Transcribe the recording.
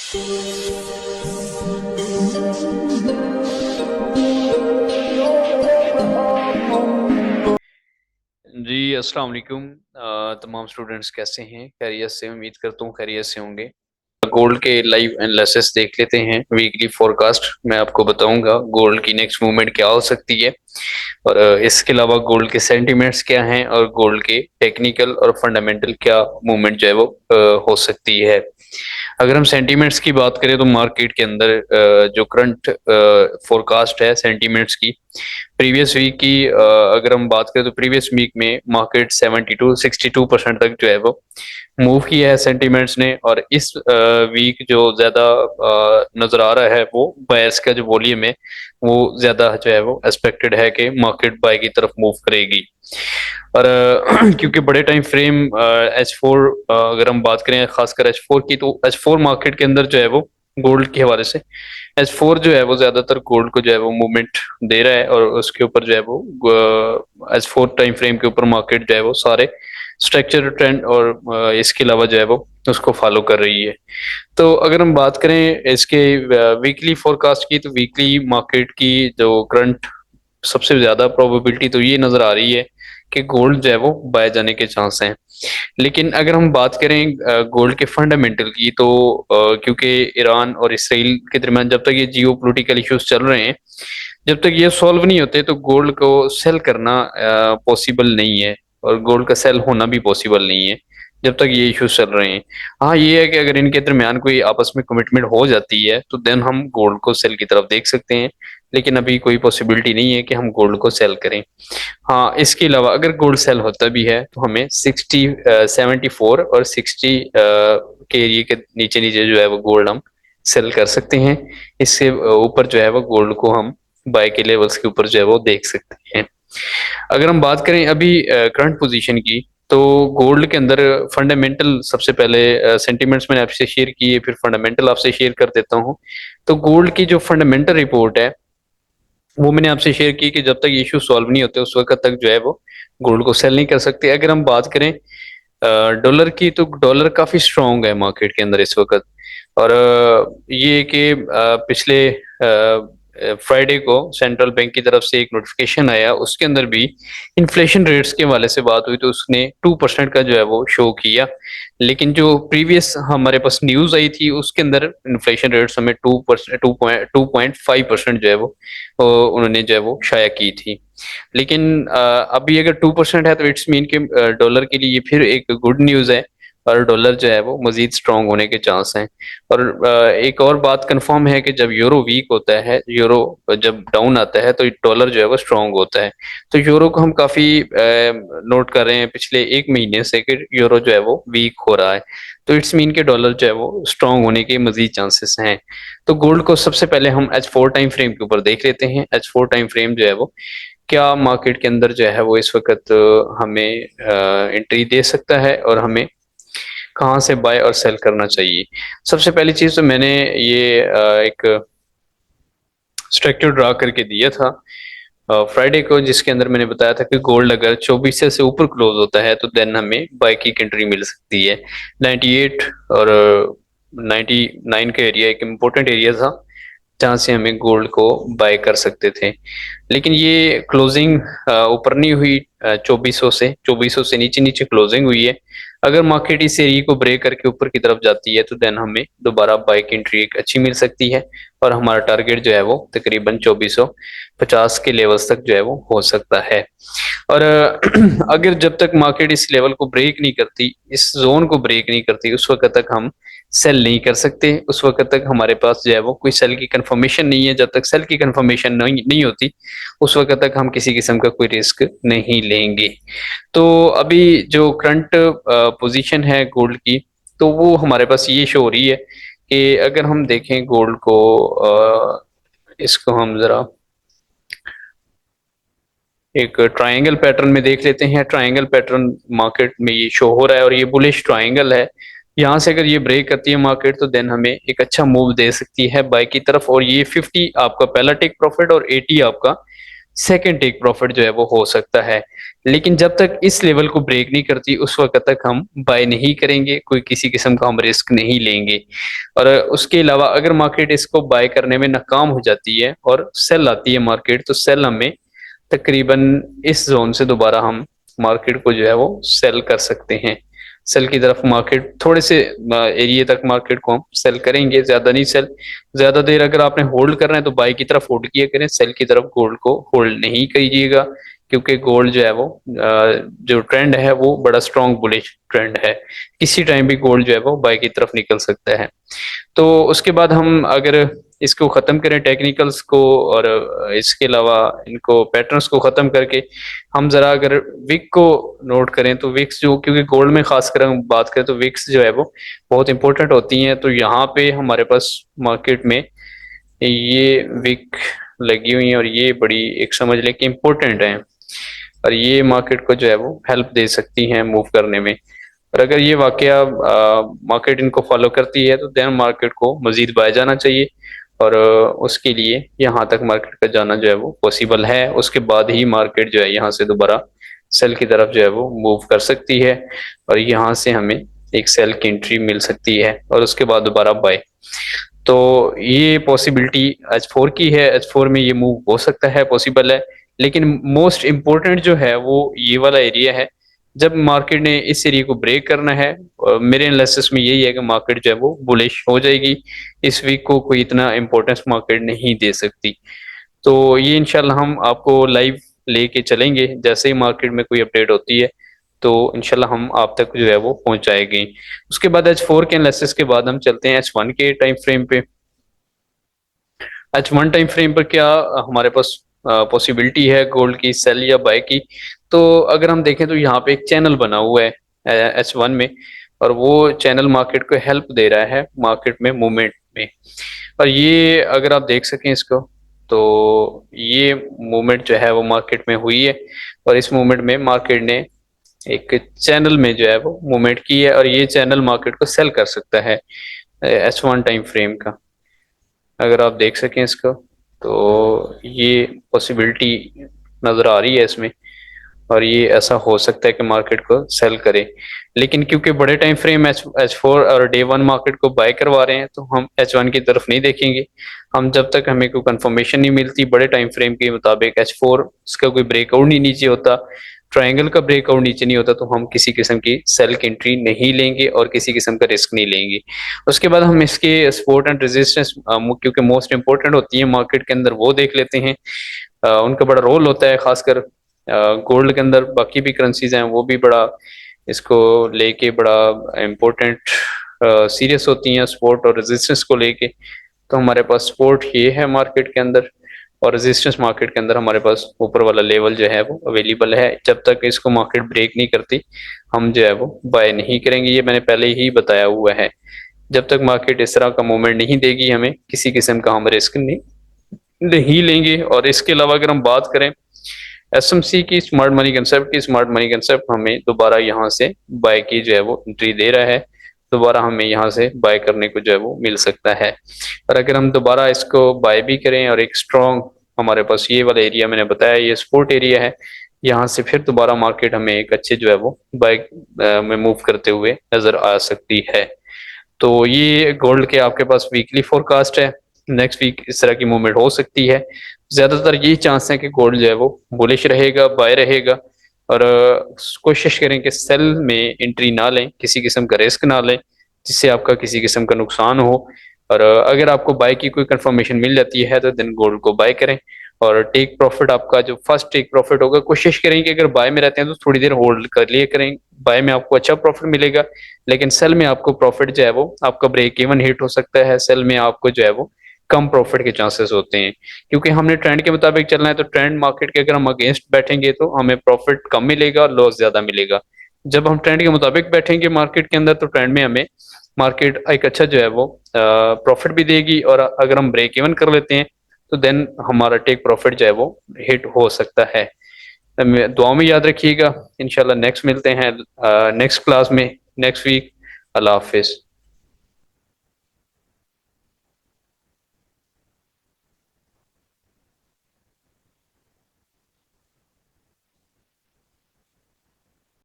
जी, अस्सलाम वालेकुम। तमाम स्टूडेंट्स कैसे हैं? खैरियत से? उम्मीद करता हूँ खैरियत से होंगे। गोल्ड के लाइव एनालिसिस देख लेते हैं। वीकली फोरकास्ट मैं आपको बताऊंगा गोल्ड की नेक्स्ट मूवमेंट क्या हो सकती है, और इसके अलावा गोल्ड के सेंटिमेंट्स क्या हैं, और गोल्ड के टेक्निकल और फंडामेंटल क्या मूवमेंट जो है वो हो सकती है। अगर हम सेंटीमेंट्स की बात करें तो मार्केट के अंदर जो करंट फोरकास्ट है सेंटीमेंट्स की, प्रीवियस वीक की अगर हम बात करें तो प्रीवियस वीक में मार्केट 72-62% तक जो है वो मूव किया है सेंटीमेंट्स ने। और इस वीक जो ज्यादा नजर आ रहा है वो बायर्स का जो वॉल्यूम है वो ज्यादा जो है वो एक्सपेक्टेड है कि मार्केट बाय की तरफ मूव करेगी। और क्योंकि बड़े टाइम फ्रेम H4, अगर हम बात करें खासकर H4 की, तो H4 मार्केट के अंदर जो है वो गोल्ड के हवाले से H4 जो है वो ज्यादातर गोल्ड को जो है वो मूवमेंट दे रहा है, और उसके ऊपर जो है वो H4 टाइम फ्रेम के ऊपर मार्केट जो है वो सारे स्ट्रक्चर ट्रेंड और इसके अलावा जो है वो उसको फॉलो कर रही है। तो अगर हम बात करें इसके वीकली फोरकास्ट की, तो वीकली मार्केट की जो करंट सबसे ज्यादा प्रोबेबिलिटी तो ये नजर आ रही है कि गोल्ड जो है वो बाय जाने के चांस हैं। लेकिन अगर हम बात करें गोल्ड के फंडामेंटल की, तो क्योंकि ईरान और इसराइल के दरमियान जब तक ये जियो पोलिटिकल इश्यूज चल रहे हैं, जब तक ये सॉल्व नहीं होते, तो गोल्ड को सेल करना पॉसिबल नहीं है, और गोल्ड का सेल होना भी पॉसिबल नहीं है जब तक ये इश्यूज चल रहे हैं। हाँ, ये है कि अगर इनके दरमियान कोई आपस में कमिटमेंट हो जाती है तो देन हम गोल्ड को सेल की तरफ देख सकते हैं, लेकिन अभी कोई पॉसिबिलिटी नहीं है कि हम गोल्ड को सेल करें। हाँ, इसके अलावा अगर गोल्ड सेल होता भी है तो हमें 74 और 60 के एरिया के नीचे नीचे जो है वो गोल्ड हम सेल कर सकते हैं। इससे ऊपर जो है वो गोल्ड को हम बाय के लेवल्स के ऊपर जो है वो देख सकते हैं। अगर हम बात करें अभी करंट पोजीशन की, तो गोल्ड के अंदर फंडामेंटल सबसे पहले सेंटीमेंट्स मैंने आपसे शेयर किए, फिर फंडामेंटल आपसे शेयर कर देता हूँ। तो गोल्ड की जो फंडामेंटल रिपोर्ट है वो मैंने आपसे शेयर की कि जब तक इश्यू सॉल्व नहीं होते उस वक्त तक जो है वो गोल्ड को सेल नहीं कर सकते। अगर हम बात करें डॉलर की, तो डॉलर काफी स्ट्रांग है मार्केट के अंदर इस वक्त। और ये कि पिछले फ्राइडे को सेंट्रल बैंक की तरफ से एक नोटिफिकेशन आया, उसके अंदर भी इन्फ्लेशन रेट्स के वाले से बात हुई तो उसने 2% का जो है वो शो किया। लेकिन जो प्रीवियस हमारे पास न्यूज आई थी उसके अंदर इन्फ्लेशन रेट्स हमें 2.5% जो है वो उन्होंने जो है वो शाया की थी। लेकिन अभी अगर 2% है तो इट्स मीन कि डॉलर के लिए फिर एक गुड न्यूज है, और डॉलर जो है वो मजीद स्ट्रांग होने के चांस हैं। और एक और बात कंफर्म है कि जब यूरो वीक होता है, यूरो जब डाउन आता है, तो डॉलर जो है वो स्ट्रांग होता है। तो यूरो को हम काफी नोट कर रहे हैं पिछले एक महीने से कि यूरो जो है वो वीक हो रहा है, तो इट्स मीन के डॉलर जो है वो स्ट्रांग होने के मजीद चांसेस हैं। तो गोल्ड को सबसे पहले हम H4 टाइम फ्रेम के ऊपर देख लेते हैं। H4 टाइम फ्रेम जो है वो क्या मार्केट के अंदर जो है वो इस वक्त हमें एंट्री दे सकता है, और हमें कहाँ से बाय और सेल करना चाहिए। सबसे पहली चीज तो मैंने ये एक स्ट्रक्चर ड्रा करके दिया था फ्राइडे को, जिसके अंदर मैंने बताया था कि गोल्ड अगर 2400 से ऊपर क्लोज होता है तो देन हमें बाय की एंट्री मिल सकती है। 98 और 99 का एरिया एक इम्पोर्टेंट एरिया था जहाँ से हमें गोल्ड को बाय कर सकते थे। लेकिन ये क्लोजिंग ऊपर नहीं हुई, 2400 से नीचे नीचे क्लोजिंग हुई है। अगर मार्केट इस एरिया को ब्रेक करके ऊपर की तरफ जाती है तो देन हमें दोबारा बाय की एंट्री एक अच्छी मिल सकती है, और हमारा टारगेट जो है वो तकरीबन 2450 के लेवल्स तक जो है वो हो सकता है। और अगर जब तक मार्केट इस लेवल को ब्रेक नहीं करती, इस जोन को ब्रेक नहीं करती, उस वक्त तक हम सेल नहीं कर सकते। उस वक्त तक हमारे पास जो है वो कोई सेल की कंफर्मेशन नहीं है। जब तक सेल की कंफर्मेशन नहीं होती उस वक्त तक हम किसी किस्म का कोई रिस्क नहीं लेंगे। तो अभी जो करंट पोजीशन है गोल्ड की, तो वो हमारे पास ये शो हो रही है कि अगर हम देखें गोल्ड को, इसको हम जरा एक ट्रायंगल पैटर्न में देख लेते हैं। ट्रायंगल पैटर्न मार्केट में ये शो हो रहा है और ये बुलिश ट्रायंगल है। यहाँ से अगर ये ब्रेक करती है मार्केट तो देन हमें एक अच्छा मूव दे सकती है बाय की तरफ, और ये 50 आपका पहला टेक प्रॉफिट और 80 आपका सेकंड टेक प्रॉफिट जो है वो हो सकता है। लेकिन जब तक इस लेवल को ब्रेक नहीं करती उस वक्त तक हम बाय नहीं करेंगे, कोई किसी किस्म का हम रिस्क नहीं लेंगे। और उसके अलावा अगर मार्केट इसको बाय करने में नाकाम हो जाती है और सेल आती है मार्केट, तो सेल हमें तकरीबन इस जोन से दोबारा हम मार्केट को जो है वो सेल कर सकते हैं। सेल की तरफ मार्केट थोड़े से एरिया तक मार्केट को हम सेल करेंगे, ज्यादा नहीं सेल। ज्यादा देर अगर आपने होल्ड करना है तो बाय की तरफ होल्ड किया करें, सेल की तरफ गोल्ड को होल्ड नहीं कीजिएगा, क्योंकि गोल्ड जो है वो जो ट्रेंड है वो बड़ा स्ट्रॉन्ग बुलिश ट्रेंड है। किसी टाइम भी गोल्ड जो है वो बाय की तरफ निकल सकता है। तो उसके बाद हम अगर इसको ख़त्म करें टेक्निकल्स को, और इसके अलावा इनको पैटर्न्स को ख़त्म करके हम ज़रा अगर विक को नोट करें, तो विक्स जो, क्योंकि गोल्ड में खासकर हम बात करें तो विक्स जो है वो बहुत इंपॉर्टेंट होती हैं। तो यहाँ पे हमारे पास मार्केट में ये विक लगी हुई है और ये बड़ी एक समझ लें कि इम्पोर्टेंट है, और ये मार्केट को जो है वो हेल्प दे सकती हैं मूव करने में। और अगर ये वाकया मार्केट इनको फॉलो करती है तो देन मार्केट को मजीद बाय जाना चाहिए, और उसके लिए यहाँ तक मार्केट का जाना जो है वो पॉसिबल है। उसके बाद ही मार्केट जो है यहाँ से दोबारा सेल की तरफ जो है वो मूव कर सकती है, और यहाँ से हमें एक सेल की एंट्री मिल सकती है और उसके बाद दोबारा बाय। तो ये पॉसिबिलिटी H4 की है, H4 में ये मूव हो सकता है, पॉसिबल है। लेकिन मोस्ट इम्पोर्टेंट जो है वो ये वाला एरिया है, जब मार्केट ने इस एरिया को ब्रेक करना है। मेरे एनालिसिस में यही है कि मार्केट जो है वो बुलिश हो जाएगी, इस वीक को कोई इतना इम्पोर्टेंस मार्केट नहीं दे सकती। तो ये इंशाल्लाह हम आपको लाइव लेके चलेंगे, जैसे ही मार्केट में कोई अपडेट होती है तो इंशाल्लाह हम आप तक जो है वो पहुंचाएंगे। उसके बाद H4 के एनालिसिस के बाद हम चलते हैं H1 के टाइम फ्रेम पे। H1 टाइम फ्रेम पर क्या हमारे पास पॉसिबिलिटी है गोल्ड की सेल या बाय की? तो अगर हम देखें तो यहाँ पे एक चैनल बना हुआ है H1 में, और वो चैनल मार्केट को हेल्प दे रहा है मार्केट में मूवमेंट में। और ये अगर आप देख सकें इसको, तो ये मूवमेंट जो है वो मार्केट में हुई है, और इस मूवमेंट में मार्केट ने एक चैनल में जो है वो मूवमेंट की है, और ये चैनल मार्केट को सेल कर सकता है H1 टाइम फ्रेम का। अगर आप देख सकें इसको, तो ये पॉसिबिलिटी नज़र आ रही है इसमें, और ये ऐसा हो सकता है कि मार्केट को सेल करे। लेकिन क्योंकि बड़े टाइम फ्रेम H4 और डे 1 मार्केट को बाय करवा रहे हैं, तो हम H1 की तरफ नहीं देखेंगे। हम जब तक हमें कोई कंफर्मेशन नहीं मिलती बड़े टाइम फ्रेम के मुताबिक H4 इसका कोई ब्रेकआउट नहीं नीचे होता, ट्रायंगल का ब्रेकआउट नीचे नहीं होता, तो हम किसी किस्म की सेल की एंट्री नहीं लेंगे और किसी किस्म का रिस्क नहीं लेंगे। उसके बाद हम इसके सपोर्ट एंड रेजिस्टेंस, क्योंकि मोस्ट इंपॉर्टेंट होती है मार्केट के अंदर, वो देख लेते हैं। उनका बड़ा रोल होता है, खासकर गोल्ड के अंदर। बाकी भी करेंसीज हैं वो भी बड़ा इसको लेके बड़ा इम्पोर्टेंट सीरियस होती हैं सपोर्ट और रेजिस्टेंस को लेके। तो हमारे पास सपोर्ट ये है मार्केट के अंदर, और रेजिस्टेंस मार्केट के अंदर हमारे पास ऊपर वाला लेवल जो है वो अवेलेबल है। जब तक इसको मार्केट ब्रेक नहीं करती हम जो है वो बाय नहीं करेंगे, ये मैंने पहले ही बताया हुआ है। जब तक मार्केट इस तरह का मूवमेंट नहीं देगी हमें किसी किस्म का हम रिस्क नहीं लेंगे। और इसके अलावा अगर हम बात करें एसएमसी की, स्मार्ट मनी कंसेप्ट की, स्मार्ट मनी कंसेप्ट हमें दोबारा यहाँ से बाय की जो है वो एंट्री दे रहा है, दोबारा हमें यहाँ से बाय करने को जो है वो मिल सकता है। और अगर हम दोबारा इसको बाय भी करें और एक स्ट्रॉन्ग, हमारे पास ये वाला एरिया मैंने बताया ये सपोर्ट एरिया है, यहाँ से फिर दोबारा मार्केट हमें एक अच्छे जो है वो बाय में मूव करते हुए नजर आ सकती है। तो ये गोल्ड के आपके पास वीकली फोरकास्ट है, नेक्स्ट वीक इस तरह की मूवमेंट हो सकती है। ज्यादातर यही चांस है कि गोल्ड जो है वो बुलिश रहेगा, बाय रहेगा। और कोशिश करें कि सेल में एंट्री ना लें, किसी किस्म का रिस्क ना लें जिससे आपका किसी किस्म का नुकसान हो। और अगर आपको बाय की कोई कंफर्मेशन मिल जाती है तो देन गोल्ड को बाय करें। और टेक प्रॉफिट आपका जो फर्स्ट टेक प्रॉफिट होगा, कोशिश करें कि अगर बाय में रहते हैं तो थोड़ी देर होल्ड कर लिए करें, बाय में आपको अच्छा प्रॉफिट मिलेगा। लेकिन सेल में आपको प्रॉफिट जो है वो आपका ब्रेक इवन हिट हो सकता है, सेल में आपको जो है वो कम प्रॉफिट के चांसेस होते हैं, क्योंकि हमने ट्रेंड के मुताबिक चलना है। तो ट्रेंड मार्केट के अगर हम अगेंस्ट बैठेंगे तो हमें प्रॉफिट कम मिलेगा और लॉस ज्यादा मिलेगा। जब हम ट्रेंड के मुताबिक बैठेंगे मार्केट के अंदर, तो ट्रेंड में हमें मार्केट एक अच्छा जो है वो प्रॉफिट भी देगी, और अगर हम ब्रेक इवन कर लेते हैं तो देन हमारा टेक प्रॉफिट जो है वो हिट हो सकता है। दुआ में याद रखिएगा। इंशाल्लाह नेक्स्ट मिलते हैं नेक्स्ट क्लास में नेक्स्ट वीक। अल्लाह हाफिज।